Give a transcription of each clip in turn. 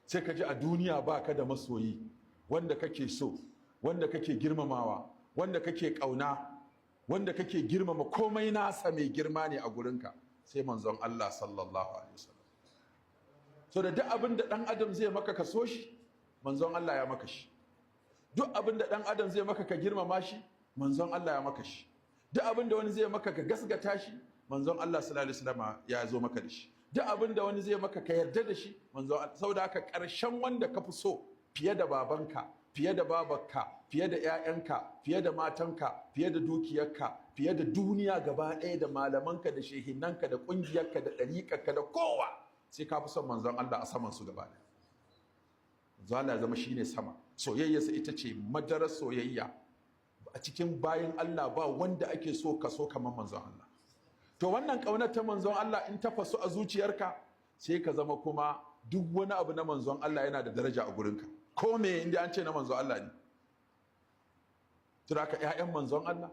sai ka ji a duniya ba ka da masoyi wanda kake so, wanda kake girmamawa, wanda kake ƙauna, wanda kake girmama komai nasa mai girma ne a gurinka sai manzon Allah sallallahu alaihi wasallam. So da duk abin da ɗan adam zai maka ka so shi, manzon Allah ya maka shi. Duk abin da ɗan adam zai maka ka girmama shi, manzon Allah ya maka shi. Duk abin da wani zai maka ka gasgata shi, manzon Allah sallallahu alaihi wasallam ya zo maka da shi. Duk abin da wani zai maka ka yarda da shi, manzon Allah. Saboda haka ƙarshen wanda ka fi so fiye da babanka, fiye da babarka, fiye da 'ya'yanka, fiye da matanka, fiye da dukiyarka, fiye da duniya gaba ɗaya, da malamanka, da shehinanka, da ƙungiyarka, da ɗariƙarka, da kowa, sai ka fi son manzon Allah a saman su gaba ɗaya. Manzon Allah ya zama shine sama. Soyayyarsa ita ce madarar soyayya. A cikin bayan Allah ba wanda ake so ka so kamar manzon Allah. To wannan ƙaunar ta manzon Allah in ta fasu a zuciyarka, sai ka zama kuma duk wani abu na manzon Allah yana da daraja a gurinka. Ko me inda an ce na manzon Allah ne. Tura ka 'ya'yan manzon Allah,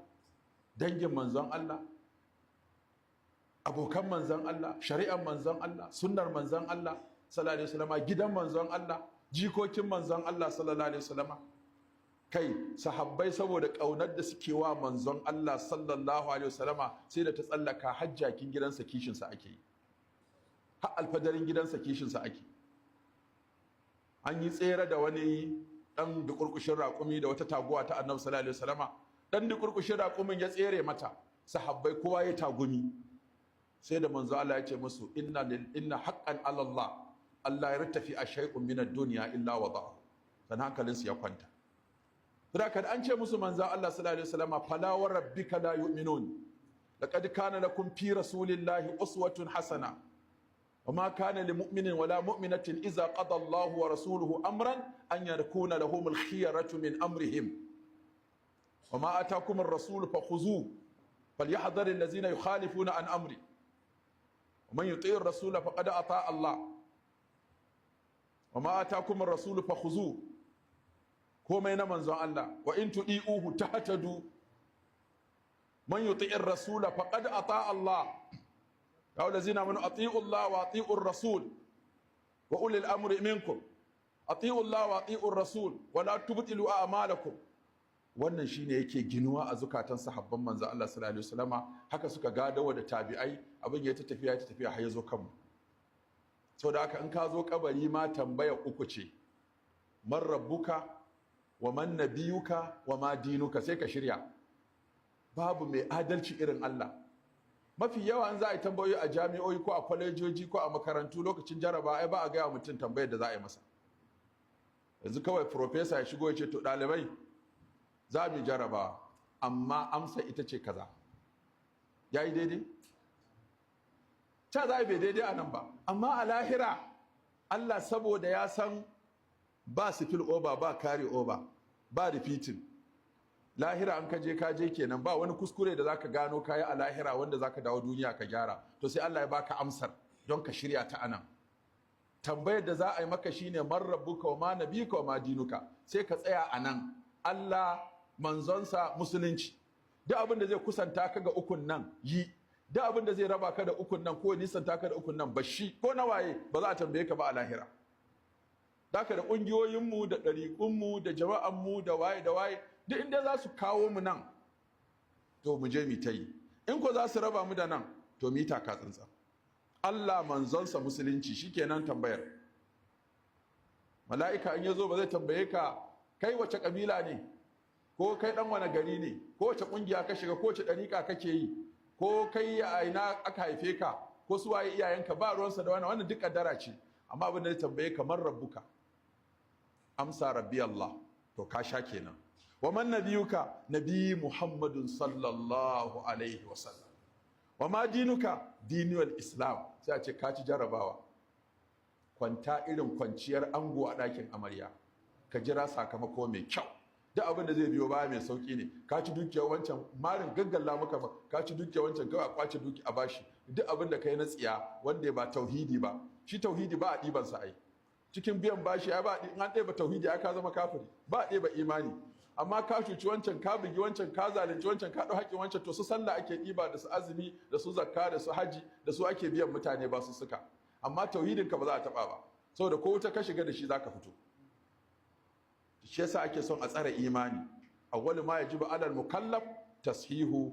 dangin manzon Allah, abokan manzon Allah, shari'ar manzon Allah, sunnar manzon Allah sallallahu alaihi wasallam, gidan manzon Allah, jikokin manzon Allah sallallahu alaihi wasallam. Kai sahabbai saboda ƙaunar da suke wa manzon Allah sallallahu alaihi wasallama sai da ta tsallaka hajjakin gidansa kishinsa ake yi, har alfadarin gidansa kishinsa ake. An yi tsere da wani ɗan dukurkushin raƙumi da wata taguwa ta annabi sallallahu alaihi wasallama. Ɗan dukurkushin raƙumin ya tsere mata, sahabbai kowa ya tagumi, sai da manzo Allah ya ce musu inna haqqan ala Allah Allah ya rattafi a shay'un min ad-dunya illa wada'ahu. Dan hankalinsu ya kwanta. Saboda an ce musu manzan Allah sallallahu alaihi wasallam fala wa rabbika la yu'minun laqad kana lakum fi rasulillahi uswatun hasana wama kana lil mu'minin wala mu'minatin idza qada Allahu wa rasuluhu amran an yakuna lahumul khiyaratu min amrihim wama atakum ar-rasul fakhuzuhu falyahdhar allazina yukhalifuna an amri ومن يطيع الرسول فقد أطاع الله وما آتاكم الرسول فخذوه komai na manzon Allah wa in tudi'uhu tahtadu man yuti'ir rasula faqad ata Allah ya allazina amanu ati'u Allah wa ati'ur rasul wa ulil amri minkum ati'u Allah wa ati'ur rasul wa la tubtilu a'malakum. Wannan shine yake ginuwa a zukatan sahabban manzon Allah sallallahu alaihi wasallama, haka suka gadawa da tabi'ai, abin ya ta tafiya har ya zo kanmu. Saboda haka in ka zo kabari ma tambaya uku ce, man rabbuka wa man nabiyuka wa ma dinuka, sai ka shirya. Babu mai adalci irin Allah. Mafi yawa an za a yi tambayoyi a jami'o'i ko a kwalejoji ko a makarantu lokacin jaraba, ai ba a gaya mutum tambayar da za a yi masa. Yanzu kawai profesa ya shigo ya ce to ɗalibai za mu jaraba amma amsa ita ce kaza. Ya yi daidai? Ta za a bai daidai a nan ba. Amma a lahira Allah saboda ya san ba skill over, ba carry over, ba repeating. Lahira an kaje kenan, ba wani kuskure da zaka gano kayi a lahira wanda zaka dawo duniya ka gyara. To sai Allah ya baka amsar don ka shirya ta anan. Tambayar da za a yi maka shine man rabbuka wa ma nabiyuka wa ma dinuka. Sai ka tsaya anan. Allah, manzonsa, musulunci. Duk abin da zai kusanta ka ga ukun nan yi. Duk abin da zai raba ka da ukun nan ko nisanta ka da ukun nan bashi ko na waye ba za a tambaye ka ba a lahira. Daka da ƙungiyoyinmu da ɗariƙunmu da jama'anmu da waye duk inda za su kawo mu nan to mu je mu ta yi, in ko za su raba mu da nan to mu yi taka tsantsan. Allah, manzonsa, musulunci, shikenan tambayar. Mala'ika in ya zo ba zai tambaye ka kai wace kabila ne, ko kai dan wani gari ne, ko wace ƙungiya ka shiga, ko wace ɗariƙa kake yi, ko kai a ina aka haife ka, ko su waye iyayenka, ba ruwansa da wannan duk kaddara ce. Amma abin da zai tambaye kamar rabbuka, amsa rabbi Allah, to ka sha kenan. Wa man nabiyuka, nabi Muhammadun sallallahu alaihi wasallam. Wa ma dinuka, dinul islam. Sai a ce ka ci jarabawa. Kwanta irin kwanciyar ango a ɗakin amarya, ka jira sakamako mai kyau. Duk abin da zai biyo baya mai sauki ne. Ka ci dukiyar wancan, marin gaggalla maka ba, ka ci dukiyar wancan, kawai a kwace duki a bashi. Duk abin da kai na tsiya wanda ba tauhidi ba, shi tauhidi ba a ɗiban sa ai. Cikin biyan bashi ai ba in an ɗeba tauhidi ai ka zama kafiri, ba a ɗeba imani. Amma ka cuci wancan, ka bugi wancan, ka zalunci wancan, ka ɗau haƙƙin wancan, to su sallah ake ɗiba, da su azumi, da su zakka, da su haji, da su ake biyan mutane ba su suka. Amma tauhidin ka ba za a taɓa ba. saboda ko wuta ka shiga da shi zaka fito. Shi yasa ake son a tsare imani. Awwalu ma yajibu alal mukallaf tashihu